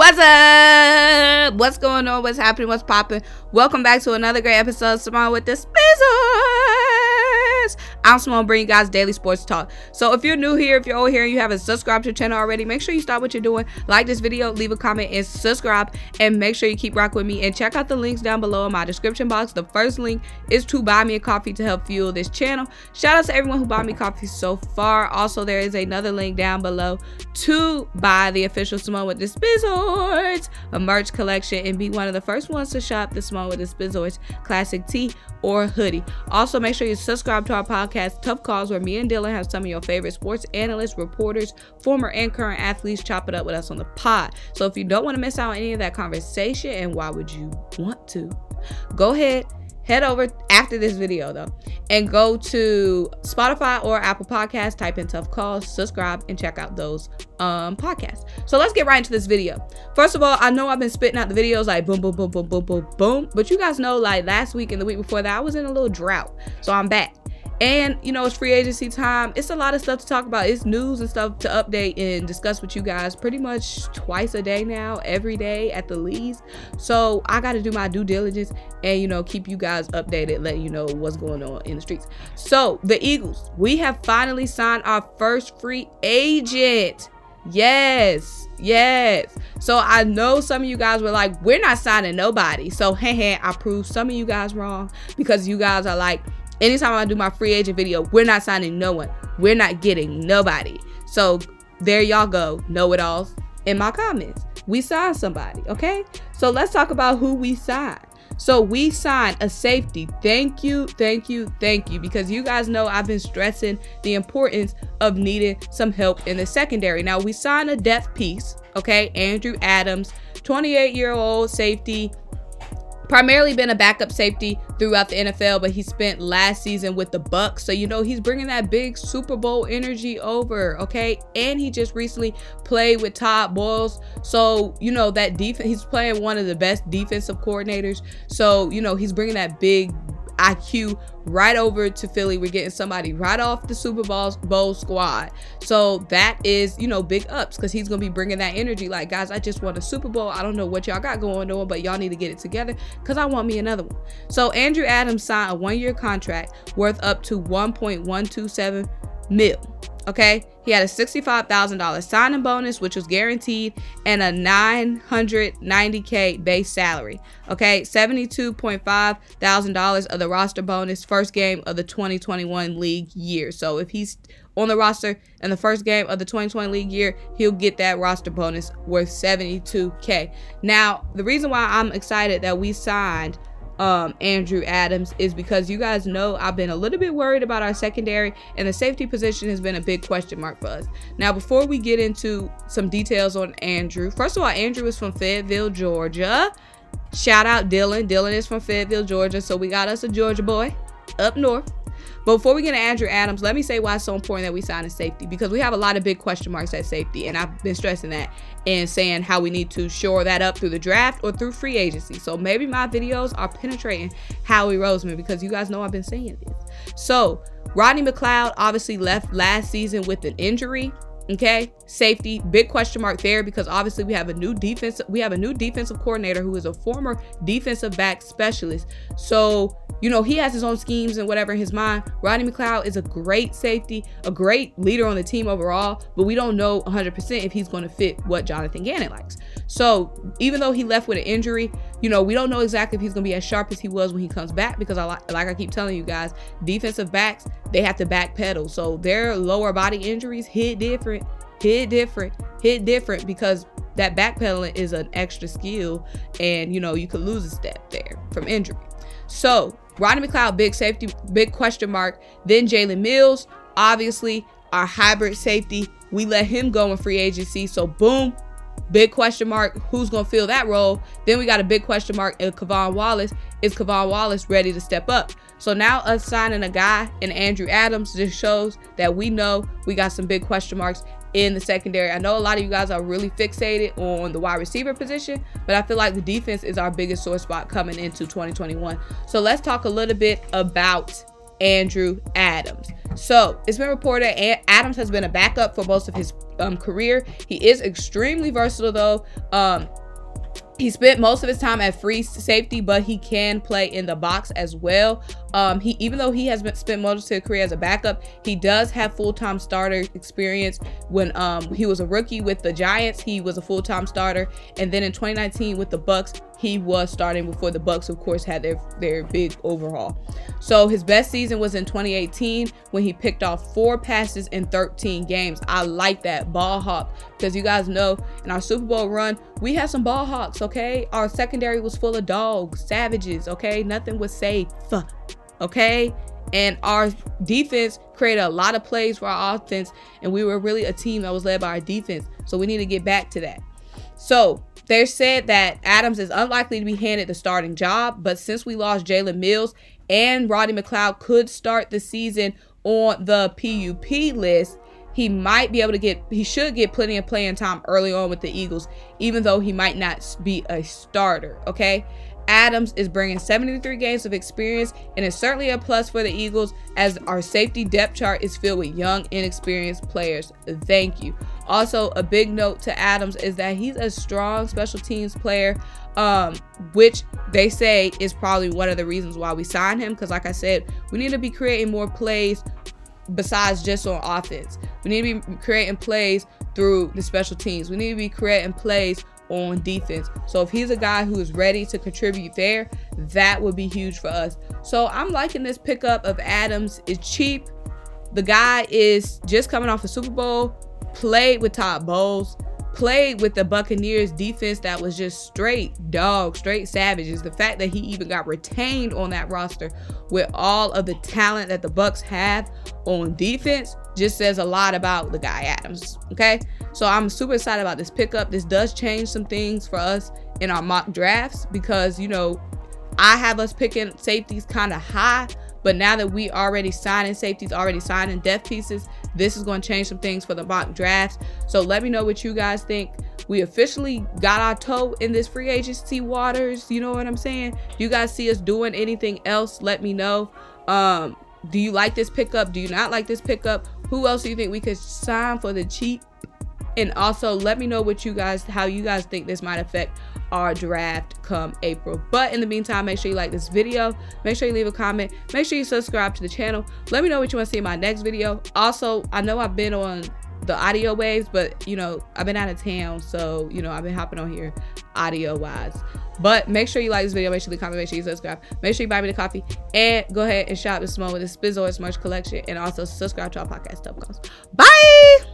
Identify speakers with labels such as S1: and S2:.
S1: What's up? What's going on? What's happening? What's popping? Welcome back to another great episode of Symone with the Sports. I'm Symone, bringing you guys daily sports talk. So if you're new here, if you're old here and you haven't subscribed to the channel already, make sure you stop what you're doing, like this video, leave a comment, and subscribe. And make sure you keep rocking with me and check out the links down below in my description box. The first link is to buy me a coffee to help fuel this channel. Shout out to everyone who bought me coffee so far. Also, there is another link down below to buy the official Symone with the Sports, a merch collection, and be one of the first ones to shop the Symone with the Sports classic tee or hoodie. Also, make sure you subscribe to our podcast Tough Calls, where me and Dylan have some of your favorite sports analysts, reporters, former and current athletes chop it up with us on the pod. So if you don't want to miss out on any of that conversation, and why would you want to, go ahead, head over after this video though and go to Spotify or Apple Podcasts, type in Tough Calls, subscribe, and check out those podcasts. So let's get right into this video. First of all, I know I've been spitting out the videos like boom boom boom boom boom boom boom, but you guys know, like last week and the week before that, I was in a little drought, so I'm back. And you know, it's free agency time. It's a lot of stuff to talk about. It's news and stuff to update and discuss with you guys pretty much twice a day now, every day at the least. So I got to do my due diligence and, you know, keep you guys updated, letting you know what's going on in the streets. So the Eagles, we have finally signed our first free agent. Yes. So I know some of you guys were like, we're not signing nobody. So I proved some of you guys wrong, because you guys are like, anytime I do my free agent video, we're not signing no one. We're not getting nobody. So there y'all go, know-it-alls in my comments. We signed somebody, okay? So let's talk about who we signed. So we signed a safety. Thank you, because you guys know I've been stressing the importance of needing some help in the secondary. Now we signed a depth piece, okay? Andrew Adams, 28-year-old safety. Primarily been a backup safety throughout the NFL, but he spent last season with the Bucks. So, you know, he's bringing that big Super Bowl energy over, okay? And he just recently played with Todd Bowles. So, you know, that defense, he's playing one of the best defensive coordinators. So, you know, he's bringing that big IQ right over to Philly. We're getting somebody right off the Super Bowl squad. So that is, you know, big ups, because he's going to be bringing that energy. Like, guys, I just won a Super Bowl. I don't know what y'all got going on, but y'all need to get it together, because I want me another one. So Andrew Adams signed a 1-year contract worth up to $1.127 million. Okay, he had a $65,000 signing bonus, which was guaranteed, and a $990K base salary. Okay, $72.5 thousand of the roster bonus first game of the 2021 league year. So if he's on the roster in the first game of the 2020 league year, he'll get that roster bonus worth $72K. Now, the reason why I'm excited that we signed Andrew Adams is because you guys know I've been a little bit worried about our secondary, and the safety position has been a big question mark for us. Now, before we get into some details on Andrew, first of all, Andrew is from Fayetteville, Georgia. Shout out Dylan. Dylan is from Fayetteville, Georgia, so we got us a Georgia boy up north. But before we get to Andrew Adams, let me say why it's so important that we sign a safety, because we have a lot of big question marks at safety, and I've been stressing that and saying how we need to shore that up through the draft or through free agency. So maybe my videos are penetrating Howie Roseman, because you guys know I've been saying this. So Rodney McLeod obviously left last season with an injury. Okay, safety, big question mark there, because obviously we have a new defensive coordinator who is a former defensive back specialist. So, you know, he has his own schemes and whatever in his mind. Rodney McLeod is a great safety, a great leader on the team overall, but we don't know 100% if he's going to fit what Jonathan Gannon likes. So even though he left with an injury, you know, we don't know exactly if he's going to be as sharp as he was when he comes back, because like I keep telling you guys, defensive backs, they have to backpedal. So their lower body injuries hit different, because that backpedaling is an extra skill, and, you know, you could lose a step there from injury. So Rodney McLeod, big safety, big question mark. Then Jalen Mills, obviously our hybrid safety, we let him go in free agency. So boom, big question mark, who's going to fill that role? Then we got a big question mark in Kavon Wallace. Is Kavon Wallace ready to step up? So now us signing a guy in Andrew Adams just shows that we know we got some big question marks in the secondary. I know a lot of you guys are really fixated on the wide receiver position, but I feel like the defense is our biggest sore spot coming into 2021. So let's talk a little bit about Andrew Adams. So it's been reported Adams has been a backup for most of his career. He is extremely versatile though. He spent most of his time at free safety, but he can play in the box as well. Even though he has spent most of his career as a backup, he does have full-time starter experience. When he was a rookie with the Giants, he was a full-time starter, and then in 2019 with the Bucks, he was starting before the Bucks, of course, had their big overhaul. So his best season was in 2018 when he picked off 4 passes in 13 games. I like that, ball hawk, because you guys know in our Super Bowl run, we had some ball hawks, okay? Our secondary was full of dogs, savages, okay? Nothing was safe, okay? And our defense created a lot of plays for our offense, and we were really a team that was led by our defense. So we need to get back to that. So they said that Adams is unlikely to be handed the starting job, but since we lost Jalen Mills and Roddy McLeod could start the season on the PUP list, he might be able to he should get plenty of playing time early on with the Eagles, even though he might not be a starter, okay? Adams is bringing 73 games of experience and is certainly a plus for the Eagles, as our safety depth chart is filled with young, inexperienced players. Thank you. Also, a big note to Adams is that he's a strong special teams player, which they say is probably one of the reasons why we signed him, because like I said, we need to be creating more plays besides just on offense. We need to be creating plays through the special teams. We need to be creating plays on defense. So if he's a guy who is ready to contribute there, that would be huge for us. So I'm liking this pickup of Adams. It's cheap. The guy is just coming off a Super Bowl, played with Todd Bowles, played with the Buccaneers defense that was just straight dogs, straight savages. The fact that he even got retained on that roster with all of the talent that the Bucs have on defense just says a lot about the guy Adams, okay? So I'm super excited about this pickup. This does change some things for us in our mock drafts, because, you know, I have us picking safeties kind of high, but now that we already signing safeties, already signing depth pieces, this is going to change some things for the mock drafts. So let me know what you guys think. We officially got our toe in this free agency waters. You know what I'm saying? Do you guys see us doing anything else? Let me know. Do you like this pickup? Do you not like this pickup? Who else do you think we could sign for the cheap? And also let me know what how you guys think this might affect our draft come April. But in the meantime, make sure you like this video, make sure you leave a comment, make sure you subscribe to the channel. Let me know what you want to see in my next video. Also, I know I've been on the audio waves, but you know, I've been out of town, so you know, I've been hopping on here audio wise. But make sure you like this video, make sure you comment, make sure you subscribe, make sure you buy me the coffee, and go ahead and shop with Symone with the Sports merch collection, and also subscribe to our podcast. Bye.